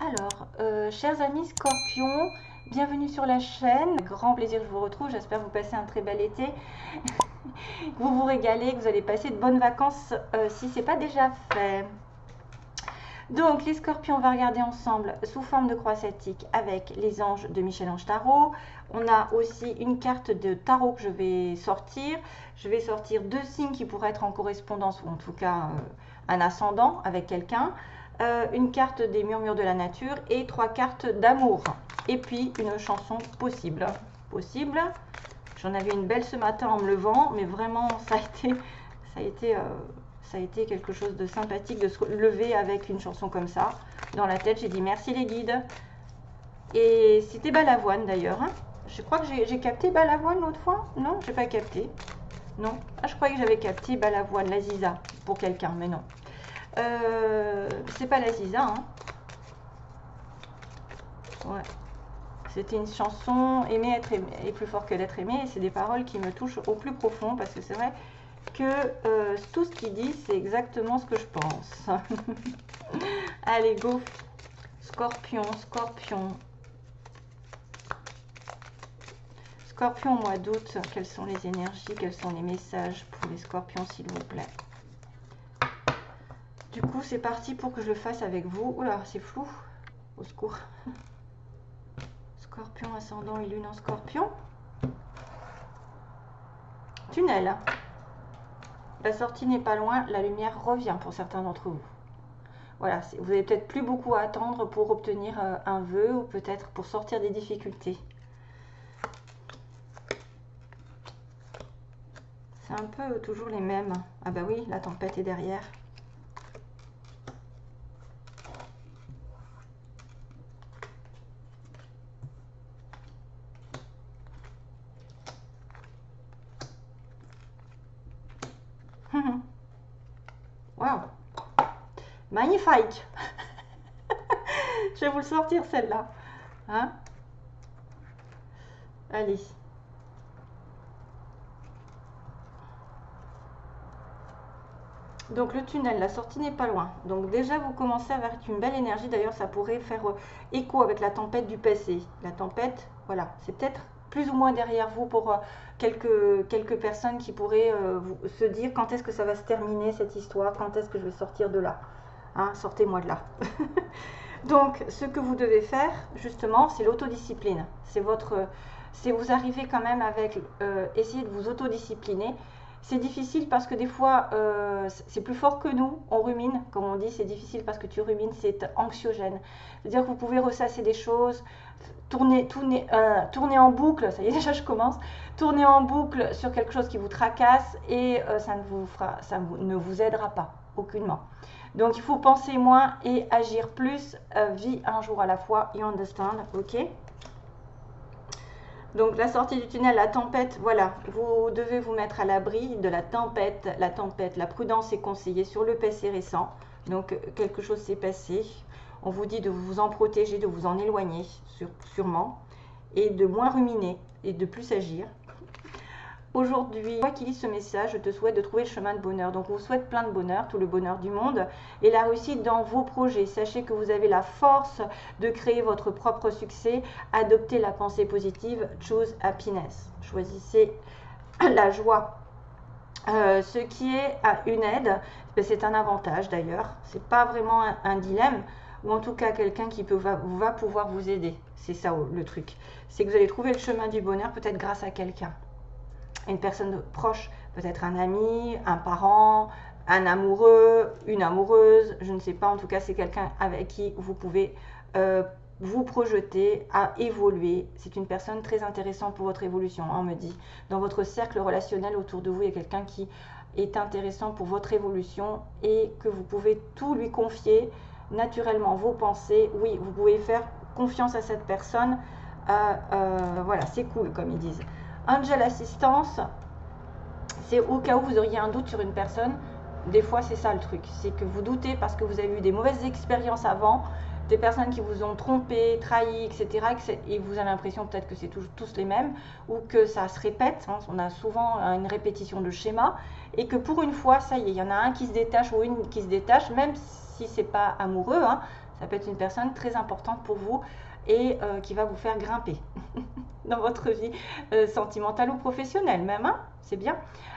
Alors, chers amis Scorpions, bienvenue sur la chaîne. Grand plaisir que je vous retrouve. J'espère que vous passez un très bel été. Que vous vous régalez, que vous allez passer de bonnes vacances si ce n'est pas déjà fait. Donc, les Scorpions, on va regarder ensemble sous forme de croix celtique avec les anges de Michel-Ange Tarot. On a aussi une carte de tarot que je vais sortir. Je vais sortir 2 signes qui pourraient être en correspondance, ou en tout cas un ascendant avec quelqu'un. Une carte des murmures de la nature et 3 cartes d'amour. Et puis une chanson possible. J'en avais une belle ce matin en me levant, mais vraiment ça a été quelque chose de sympathique de se lever avec une chanson comme ça dans la tête. J'ai dit merci les guides. Et c'était Balavoine d'ailleurs. Hein. Je crois que j'ai capté Balavoine l'autre fois. Non, j'ai pas capté. Non. Ah, je croyais que j'avais capté Balavoine, la Ziza, pour quelqu'un, mais non. C'est pas la Ziza. Hein. Ouais. C'était une chanson Aimer être aimé est plus fort que d'être aimé. Et c'est des paroles qui me touchent au plus profond parce que c'est vrai que tout ce qu'il dit, c'est exactement ce que je pense. Allez, go. Scorpion, Scorpion. Scorpion au mois d'août, quelles sont les énergies, quels sont les messages pour les Scorpions, s'il vous plaît. Du coup, c'est parti pour que je le fasse avec vous. Oula, c'est flou. Au secours. Scorpion, ascendant et lune en Scorpion. Tunnel. La sortie n'est pas loin, la lumière revient pour certains d'entre vous. Voilà, vous n'avez peut-être plus beaucoup à attendre pour obtenir un vœu ou peut-être pour sortir des difficultés. C'est un peu toujours les mêmes. Ah bah oui, la tempête est derrière. Waouh, magnifique. Je vais vous le sortir celle-là. Hein? Allez. Donc le tunnel, la sortie n'est pas loin. Donc déjà vous commencez à avoir une belle énergie. D'ailleurs ça pourrait faire écho avec la tempête du passé. La tempête, voilà, c'est peut-être plus ou moins derrière vous pour quelques personnes qui pourraient se dire quand est-ce que ça va se terminer cette histoire, quand est-ce que je vais sortir de là. Hein, sortez-moi de là. Donc ce que vous devez faire justement, c'est l'autodiscipline. C'est vous arrivez quand même avec essayer de vous autodiscipliner. C'est difficile parce que des fois, c'est plus fort que nous, on rumine, comme on dit, c'est difficile parce que tu rumines, c'est anxiogène. C'est-à-dire que vous pouvez ressasser des choses, tourner en boucle, ça y est déjà je commence, tourner en boucle sur quelque chose qui vous tracasse et ça ne vous aidera pas, aucunement. Donc il faut penser moins et agir plus, vie un jour à la fois, you understand, ok? Donc la sortie du tunnel, la tempête, voilà, vous devez vous mettre à l'abri de la tempête. La prudence est conseillée sur le passé récent. Donc quelque chose s'est passé. On vous dit de vous en protéger, de vous en éloigner, sûrement. Et de moins ruminer et de plus agir. Aujourd'hui, moi qui lis ce message, je te souhaite de trouver le chemin de bonheur. Donc, on vous souhaite plein de bonheur, tout le bonheur du monde et la réussite dans vos projets. Sachez que vous avez la force de créer votre propre succès. Adoptez la pensée positive. Choose happiness. Choisissez la joie. Ce qui est une aide, c'est un avantage d'ailleurs. Ce n'est pas vraiment un dilemme ou en tout cas quelqu'un qui va pouvoir vous aider. C'est ça le truc. C'est que vous allez trouver le chemin du bonheur peut-être grâce à quelqu'un. Une personne proche, peut-être un ami, un parent, un amoureux, une amoureuse, je ne sais pas, en tout cas c'est quelqu'un avec qui vous pouvez vous projeter à évoluer. C'est une personne très intéressante pour votre évolution, on me dit. Dans votre cercle relationnel autour de vous, il y a quelqu'un qui est intéressant pour votre évolution et que vous pouvez tout lui confier naturellement, vos pensées. Oui, vous pouvez faire confiance à cette personne. Voilà, c'est cool comme ils disent. Angel Assistance, c'est au cas où vous auriez un doute sur une personne. Des fois, c'est ça le truc. C'est que vous doutez parce que vous avez eu des mauvaises expériences avant, des personnes qui vous ont trompé, trahi, etc. Et vous avez l'impression peut-être que c'est tous les mêmes ou que ça se répète. Hein, on a souvent une répétition de schéma et que pour une fois, ça y est, il y en a un qui se détache ou une qui se détache, même si c'est pas amoureux. Hein, Ça peut être une personne très importante pour vous et qui va vous faire grimper dans votre vie sentimentale ou professionnelle même, hein, c'est bien.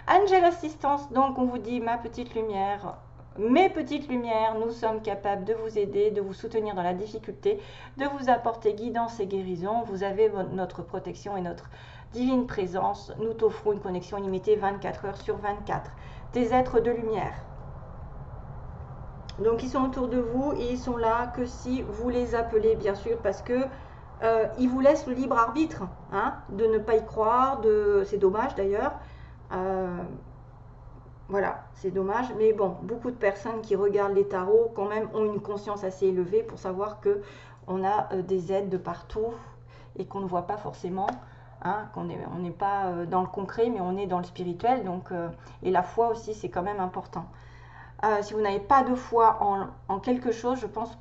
Angel Assistance, donc on vous dit ma petite lumière, mes petites lumières, nous sommes capables de vous aider, de vous soutenir dans la difficulté, de vous apporter guidance et guérison. Vous avez notre protection et notre divine présence. Nous t'offrons une connexion illimitée 24 heures sur 24. Tes êtres de lumière. Donc ils sont autour de vous et ils sont là que si vous les appelez, bien sûr, parce que ils vous laissent le libre arbitre, hein, de ne pas y croire, c'est dommage d'ailleurs. Voilà, c'est dommage, mais bon, beaucoup de personnes qui regardent les tarots quand même ont une conscience assez élevée pour savoir que on a des aides de partout et qu'on ne voit pas forcément, hein, on n'est pas dans le concret, mais on est dans le spirituel, donc et la foi aussi, c'est quand même important. Si vous n'avez pas de foi en quelque chose, je pense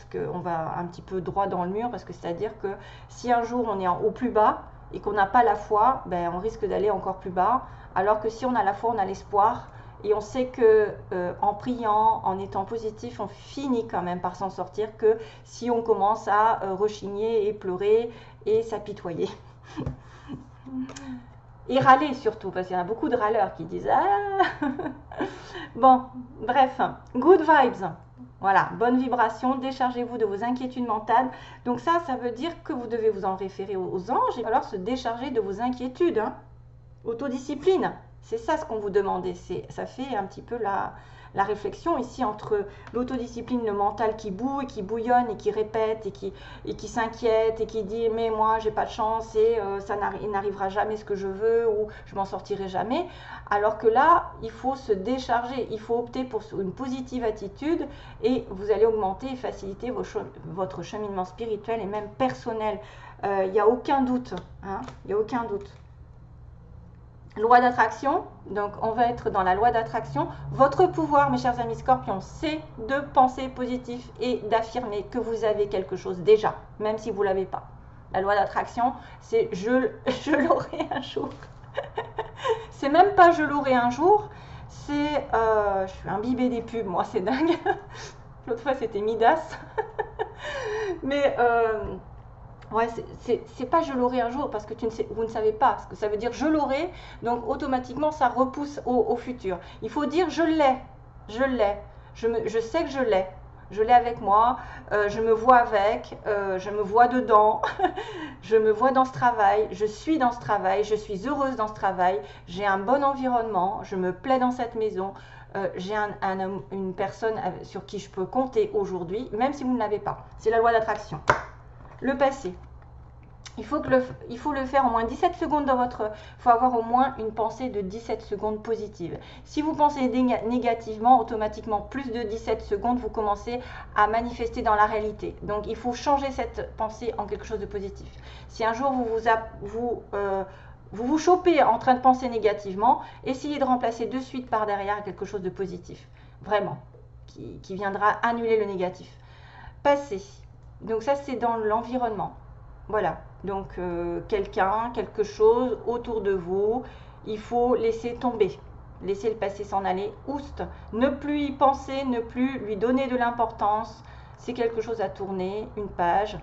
qu'on va un petit peu droit dans le mur, parce que c'est-à-dire que si un jour on est au plus bas et qu'on n'a pas la foi, ben, on risque d'aller encore plus bas. Alors que si on a la foi, on a l'espoir. Et on sait que en priant, en étant positif, on finit quand même par s'en sortir, que si on commence à rechigner et pleurer et s'apitoyer. Et râler surtout, parce qu'il y en a beaucoup de râleurs qui disent « Ah !» Bon, bref, good vibes. Voilà, bonne vibration, déchargez-vous de vos inquiétudes mentales. Donc ça veut dire que vous devez vous en référer aux anges et alors se décharger de vos inquiétudes. Hein. Autodiscipline, c'est ça ce qu'on vous demandait. Ça fait un petit peu la réflexion ici entre l'autodiscipline, le mental qui boue et qui bouillonne et qui répète et qui s'inquiète et qui dit mais moi j'ai pas de chance et ça n'arrivera jamais ce que je veux ou je m'en sortirai jamais. Alors que là, il faut se décharger, il faut opter pour une positive attitude et vous allez augmenter et faciliter votre cheminement spirituel et même personnel. Il n'y a aucun doute, hein, il n'y a aucun doute. Loi d'attraction, donc on va être dans la loi d'attraction. Votre pouvoir, mes chers amis scorpions, c'est de penser positif et d'affirmer que vous avez quelque chose déjà, même si vous ne l'avez pas. La loi d'attraction, c'est je l'aurai un jour. C'est même pas je l'aurai un jour, c'est je suis imbibée des pubs, moi c'est dingue. L'autre fois c'était Midas. Mais ouais, c'est pas je l'aurai un jour parce que vous ne savez pas ce que ça veut dire je l'aurai, donc automatiquement ça repousse au futur. Il faut dire je l'ai, je sais que je l'ai avec moi, je me vois avec, je me vois dedans, je me vois dans ce travail, je suis dans ce travail, je suis heureuse dans ce travail, j'ai un bon environnement, je me plais dans cette maison, j'ai une personne sur qui je peux compter aujourd'hui, même si vous ne l'avez pas. C'est la loi d'attraction. Le passé. Il faut le faire au moins 17 secondes dans votre... Il faut avoir au moins une pensée de 17 secondes positive. Si vous pensez négativement, automatiquement, plus de 17 secondes, vous commencez à manifester dans la réalité. Donc, il faut changer cette pensée en quelque chose de positif. Si un jour vous chopez en train de penser négativement, essayez de remplacer de suite par derrière quelque chose de positif. Vraiment. Qui viendra annuler le négatif. Passé. Donc ça, c'est dans l'environnement. Voilà. Donc, quelqu'un, quelque chose autour de vous, il faut laisser tomber. Laisser le passé s'en aller. Oust. Ne plus y penser, ne plus lui donner de l'importance. C'est quelque chose à tourner, une page.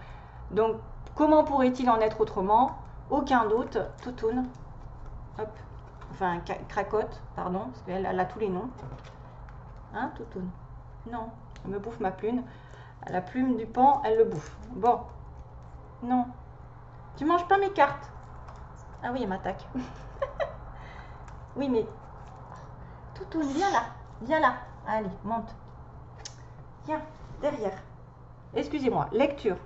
Donc, comment pourrait-il en être autrement? Aucun doute. Toutoune. Hop. Enfin, cracotte, pardon, parce qu'elle a tous les noms. Hein, Toutoune? Non, elle me bouffe ma plume. La plume du pan, elle le bouffe. Bon. Non. Tu manges pas mes cartes. Ah oui, elle m'attaque. Oui, mais... Toutoune, viens là. Viens là. Allez, monte. Viens, derrière. Excusez-moi, lecture.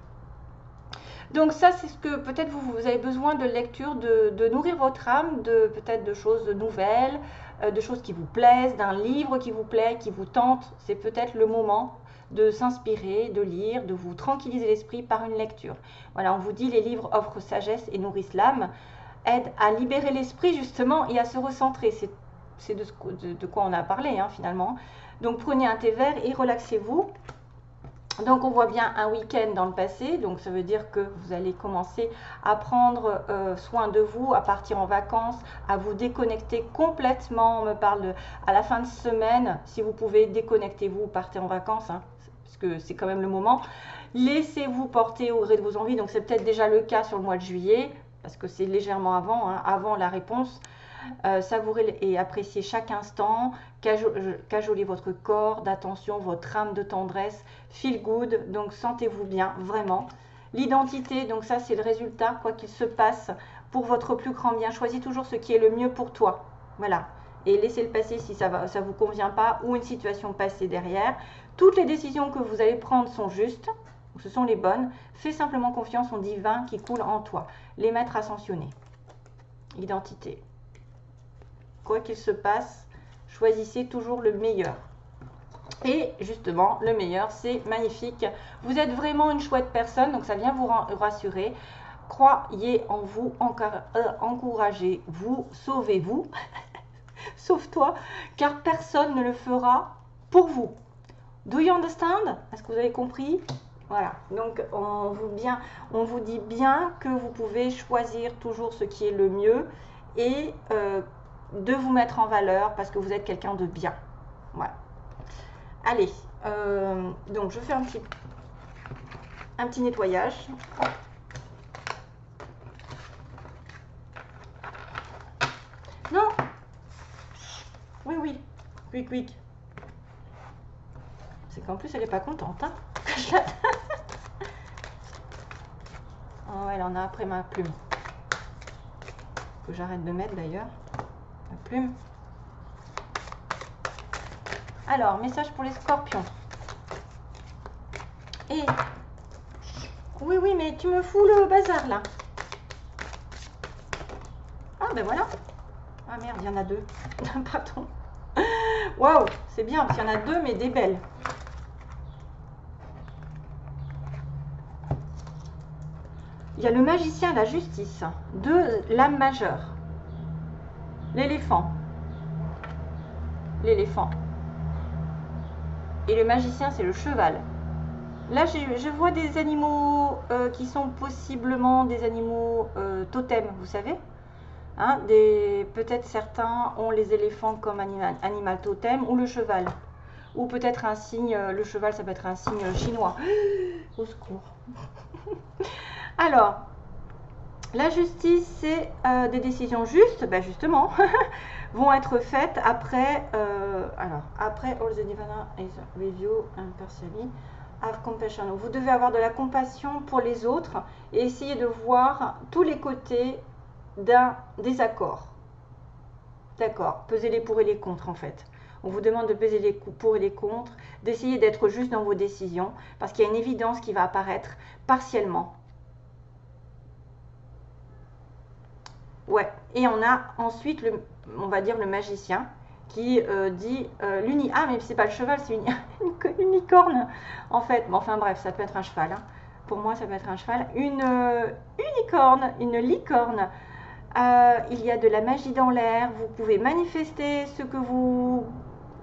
Donc ça, c'est ce que peut-être vous avez besoin de lecture, de nourrir votre âme, peut-être de choses nouvelles, de choses qui vous plaisent, d'un livre qui vous plaît, qui vous tente. C'est peut-être le moment de s'inspirer, de lire, de vous tranquilliser l'esprit par une lecture. Voilà, on vous dit les livres offrent sagesse et nourrissent l'âme, aident à libérer l'esprit justement et à se recentrer. C'est de quoi on a parlé hein, finalement. Donc prenez un thé vert et relaxez-vous. Donc on voit bien un week-end dans le passé, donc ça veut dire que vous allez commencer à prendre soin de vous, à partir en vacances, à vous déconnecter complètement. On me parle à la fin de semaine, si vous pouvez déconnectez-vous, partez en vacances, hein. parce que c'est quand même le moment. Laissez-vous porter au gré de vos envies. Donc c'est peut-être déjà le cas sur le mois de juillet, parce que c'est légèrement avant, hein, avant la réponse. Savourez et appréciez chaque instant, cajolez votre corps d'attention, votre âme de tendresse, feel good, donc sentez-vous bien, vraiment. L'identité, donc ça c'est le résultat, quoi qu'il se passe, pour votre plus grand bien. Choisis toujours ce qui est le mieux pour toi, voilà. Et laissez le passer si ça ne vous convient pas, ou une situation passée derrière. Toutes les décisions que vous allez prendre sont justes, ce sont les bonnes. Fais simplement confiance au divin qui coule en toi. Les maîtres ascensionnés. Identité. Quoi qu'il se passe, choisissez toujours le meilleur. Et justement, le meilleur, c'est magnifique. Vous êtes vraiment une chouette personne, donc ça vient vous rassurer. Croyez en vous, encouragez-vous, sauvez-vous, sauve-toi, car personne ne le fera pour vous. Do you understand? Est-ce que vous avez compris? Voilà, donc on vous dit bien que vous pouvez choisir toujours ce qui est le mieux et de vous mettre en valeur parce que vous êtes quelqu'un de bien. Voilà. Allez, donc je fais un petit nettoyage. Non. Oui, oui. Quick, quick. C'est qu'en plus, elle n'est pas contente. Hein. Oh, elle en a après ma plume. Que j'arrête de mettre d'ailleurs. La plume. Alors, message pour les scorpions. Et... Oui, oui, mais tu me fous le bazar là. Ah, ben voilà. Ah merde, il y en a deux. Pardon. Waouh, c'est bien, parce qu'il y en a deux, mais des belles. Il y a le magicien, la justice, de l'âme majeure. L'éléphant. L'éléphant. Et le magicien, c'est le cheval. Là, je vois des animaux qui sont possiblement des animaux totems, vous savez. Hein, peut-être certains ont les éléphants comme animal totem ou le cheval. Ou peut-être un signe, le cheval, ça peut être un signe chinois. Au secours. Alors, la justice, c'est des décisions justes, ben justement, vont être faites après, après all the divine is review impartially, have compassion. Vous devez avoir de la compassion pour les autres et essayer de voir tous les côtés d'un désaccord. D'accord, peser les pour et les contre en fait. On vous demande de peser les pour et les contre, d'essayer d'être juste dans vos décisions, parce qu'il y a une évidence qui va apparaître partiellement. Ouais, et on a ensuite, on va dire le magicien, qui dit ah mais c'est pas le cheval, c'est une licorne en fait. Bon, enfin bref, ça peut être un cheval. Hein. Pour moi, ça peut être un cheval. Une licorne. Il y a de la magie dans l'air. Vous pouvez manifester ce que vous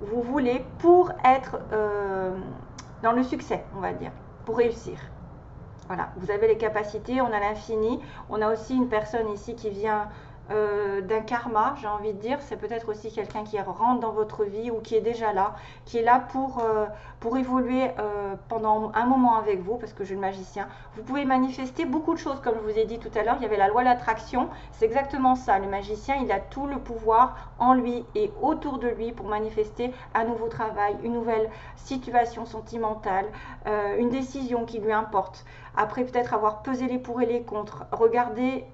voulez pour être dans le succès, on va dire, pour réussir. Voilà, vous avez les capacités, on a l'infini. On a aussi une personne ici qui vient d'un karma, j'ai envie de dire. C'est peut-être aussi quelqu'un qui rentre dans votre vie ou qui est déjà là, qui est là pour évoluer pendant un moment avec vous, parce que je suis le magicien. Vous pouvez manifester beaucoup de choses, comme je vous ai dit tout à l'heure. Il y avait la loi de l'attraction, c'est exactement ça. Le magicien, il a tout le pouvoir en lui et autour de lui pour manifester un nouveau travail, une nouvelle situation sentimentale, une décision qui lui importe. Après peut-être avoir pesé les pour et les contre, regarder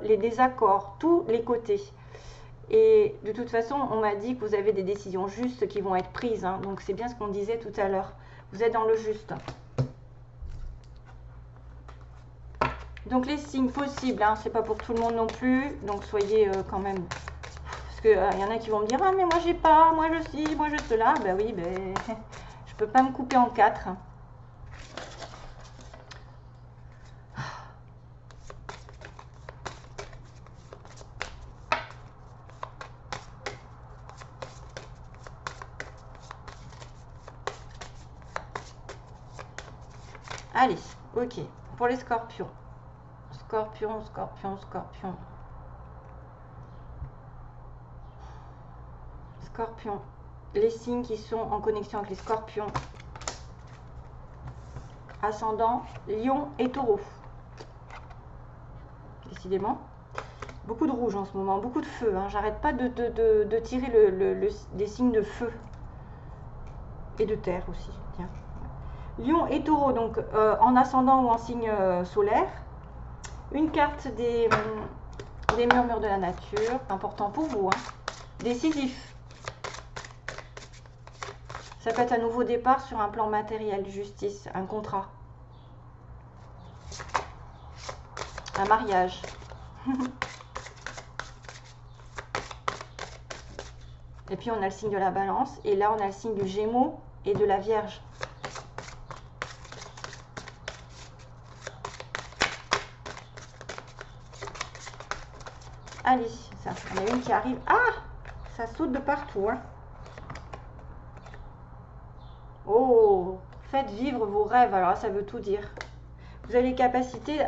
les désaccords, tous les côtés. Et de toute façon, on m'a dit que vous avez des décisions justes qui vont être prises. Hein, donc c'est bien ce qu'on disait tout à l'heure. Vous êtes dans le juste. Donc les signes possibles, hein, c'est pas pour tout le monde non plus. Donc soyez quand même... Parce qu'il y en a qui vont me dire « Ah mais moi j'ai pas, moi je suis, moi je cela. » Ben oui, ben, je peux pas me couper en quatre. Allez, ok. Pour les scorpions. Scorpion, scorpion, scorpion. Scorpion. Les signes qui sont en connexion avec les scorpions. ascendant Lion et Taureau. Décidément. Beaucoup de rouge en ce moment, beaucoup de feu. Hein. J'arrête pas de tirer des signes de feu. Et de terre aussi. Tiens. Lion et Taureau, donc en ascendant ou en signe solaire. Une carte des murmures de la nature. Important pour vous. Hein. Décisif. Ça peut être un nouveau départ sur un plan matériel, justice, un contrat. Un mariage. Et puis on a le signe de la balance. Et là on a le signe du Gémeaux et de la Vierge. Allez, ça, on a une qui arrive. Ah, ça saute de partout. Hein. Oh, faites vivre vos rêves. Alors ça veut tout dire. Vous avez les capacités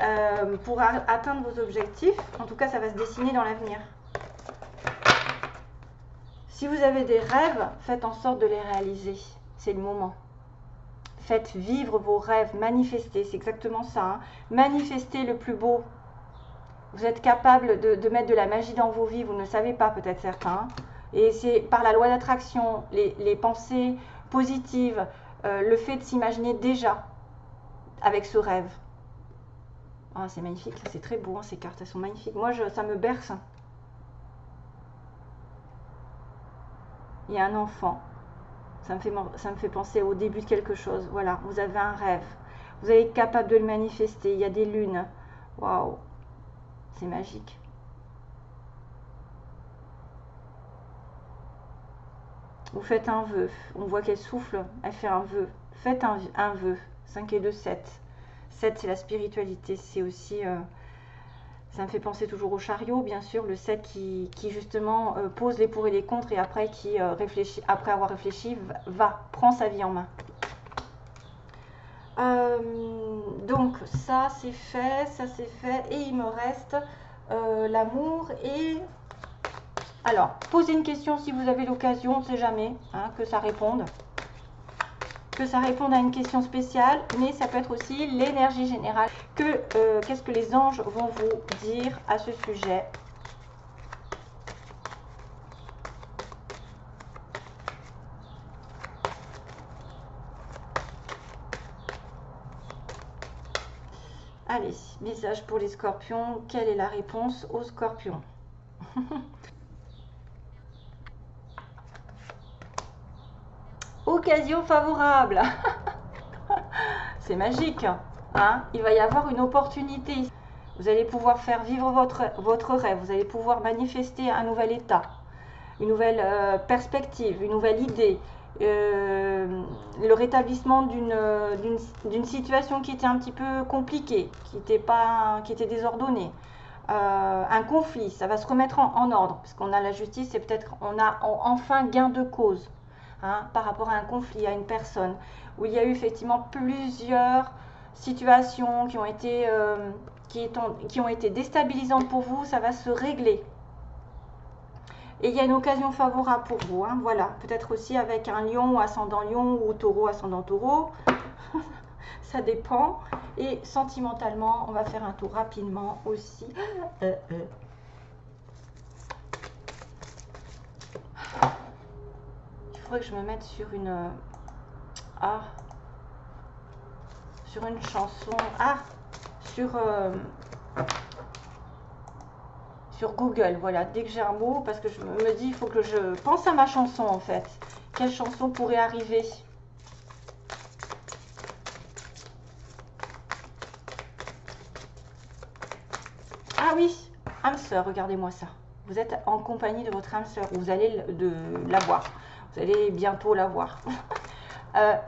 pour atteindre vos objectifs. En tout cas, ça va se dessiner dans l'avenir. Si vous avez des rêves, faites en sorte de les réaliser. C'est le moment. Faites vivre vos rêves, manifestez. C'est exactement ça. Hein. Manifestez le plus beau. Vous êtes capable de mettre de la magie dans vos vies. Vous ne le savez pas, peut-être certains. Et c'est par la loi d'attraction, les pensées positives, le fait de s'imaginer déjà avec ce rêve. Ah, c'est magnifique, c'est très beau, hein, ces cartes, elles sont magnifiques. Moi, ça me berce. Il y a un enfant. Ça me fait penser au début de quelque chose. Voilà, vous avez un rêve. Vous êtes capable de le manifester. Il y a des lunes. Waouh, c'est magique. Vous faites un vœu. On voit qu'elle souffle. Elle fait un vœu. Faites un vœu. 5 et 2, 7. 7, c'est la spiritualité. C'est aussi... ça me fait penser toujours au chariot, bien sûr. Le 7 qui justement pose les pour et les contre et après qui réfléchit, après avoir réfléchi, prend sa vie en main. Donc ça c'est fait, et il me reste l'amour et... Alors, posez une question si vous avez l'occasion, on ne sait jamais, hein, que ça réponde. Que ça réponde à une question spéciale, mais ça peut être aussi l'énergie générale. Qu'est-ce que les anges vont vous dire à ce sujet? Allez, message pour les scorpions. Quelle est la réponse aux scorpions? Occasion favorable. C'est magique. Hein, il va y avoir une opportunité. Vous allez pouvoir faire vivre votre rêve. Vous allez pouvoir manifester un nouvel état, une nouvelle perspective, une nouvelle idée. Le rétablissement d'une situation qui était un petit peu compliquée, qui était désordonnée. Un conflit, ça va se remettre en ordre, parce qu'on a la justice et peut-être on a enfin gain de cause. Hein, par rapport à un conflit, à une personne, où il y a eu effectivement plusieurs situations qui ont été déstabilisantes pour vous, ça va se régler. Et il y a une occasion favorable pour vous, hein, voilà, peut-être aussi avec un lion ou ascendant lion ou taureau ascendant taureau, ça dépend. Et sentimentalement, on va faire un tour rapidement aussi. Que je me mette sur une chanson sur Google, voilà, dès que j'ai un mot, parce que je me dis il faut que je pense à ma chanson en fait, quelle chanson pourrait arriver. Ah oui, âme sœur, regardez-moi ça, vous êtes en compagnie de votre âme sœur, vous allez la voir. Vous allez bientôt la voir.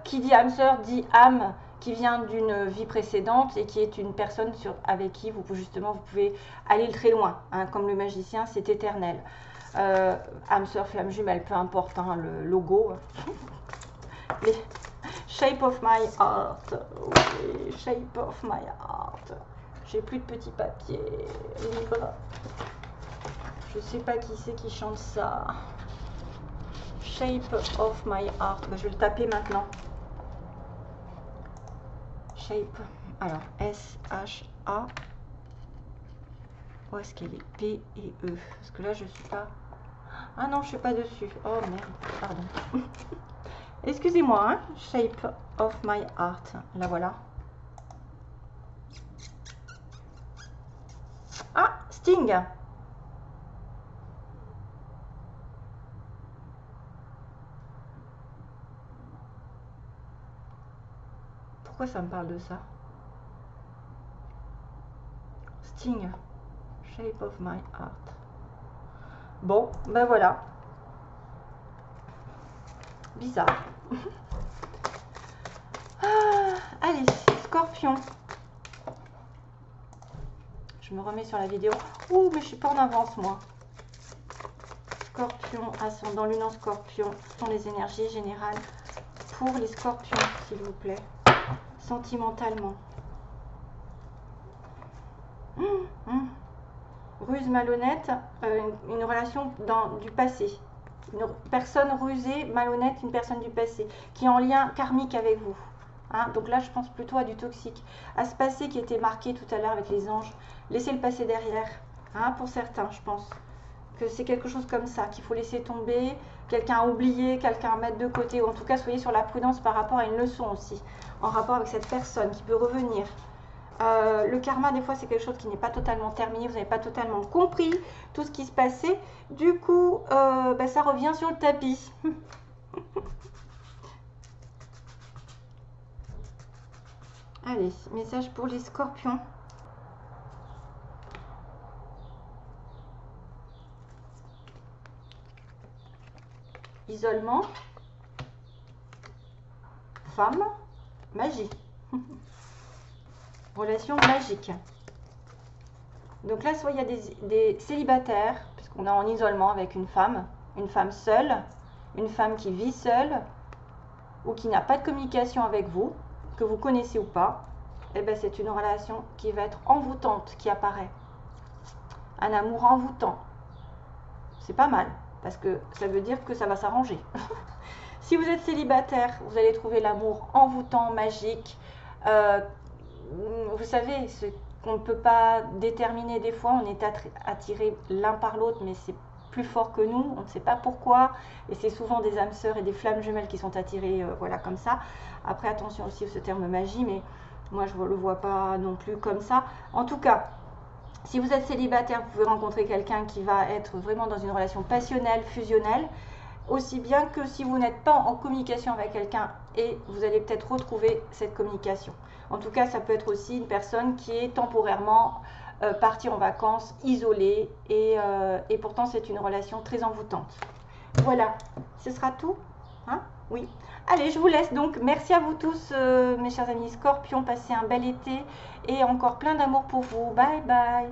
Qui dit âme sœur dit âme qui vient d'une vie précédente et qui est une personne avec qui vous pouvez aller très loin. Hein, comme le magicien, c'est éternel. Âme sœur, flamme jumelle, peu importe hein, le logo. Shape of my heart. Oui, shape of my heart. J'ai plus de petits papiers. Livre. Je sais pas qui c'est qui chante ça. Shape of my heart. Je vais le taper maintenant. shape. Alors, S-H-A. Où est-ce qu'elle est? P et E. Parce que là, je suis pas... Ah non, je suis pas dessus. Oh merde, pardon. Excusez-moi, hein. Shape of my heart. La voilà. Ah, Sting. Pourquoi ça me parle de ça? Sting. Shape of my heart. Bon, ben voilà. Bizarre. Ah, allez, Scorpion. Je me remets sur la vidéo. Ouh, mais je suis pas en avance, moi. Scorpion, ascendant, lune en Scorpion. Ce sont les énergies générales pour les Scorpions, s'il vous plaît. Sentimentalement. Ruse malhonnête, une relation du passé. Une personne rusée, malhonnête, une personne du passé, qui est en lien karmique avec vous. Hein, donc là, je pense plutôt à du toxique. À ce passé qui était marqué tout à l'heure avec les anges. Laissez le passé derrière. Hein, pour certains, je pense que c'est quelque chose comme ça, qu'il faut laisser tomber. Quelqu'un à oublier, quelqu'un à mettre de côté. Ou en tout cas, soyez sur la prudence par rapport à une leçon aussi. En rapport avec cette personne qui peut revenir. Le karma, des fois, c'est quelque chose qui n'est pas totalement terminé. Vous n'avez pas totalement compris tout ce qui se passait. Du coup, ça revient sur le tapis. Allez, message pour les Scorpions. Isolement. Femme. Magie. Relation magique. Donc là, soit il y a des célibataires, puisqu'on est en isolement avec une femme seule, une femme qui vit seule, ou qui n'a pas de communication avec vous, que vous connaissez ou pas, et ben c'est une relation qui va être envoûtante qui apparaît. Un amour envoûtant. C'est pas mal, parce que ça veut dire que ça va s'arranger. Si vous êtes célibataire, vous allez trouver l'amour envoûtant, magique. Vous savez, ce qu'on ne peut pas déterminer des fois, on est attiré l'un par l'autre, mais c'est plus fort que nous, on ne sait pas pourquoi, et c'est souvent des âmes sœurs et des flammes jumelles qui sont attirées, voilà, comme ça. Après, attention aussi à ce terme magie, mais moi je ne le vois pas non plus comme ça. En tout cas, si vous êtes célibataire, vous pouvez rencontrer quelqu'un qui va être vraiment dans une relation passionnelle, fusionnelle, aussi bien que si vous n'êtes pas en communication avec quelqu'un, et vous allez peut-être retrouver cette communication. En tout cas, ça peut être aussi une personne qui est temporairement partie en vacances, isolée, et pourtant c'est une relation très envoûtante. Voilà, ce sera tout, hein? Oui. Allez, je vous laisse donc. Merci à vous tous, mes chers amis Scorpions. Passez un bel été et encore plein d'amour pour vous. Bye bye.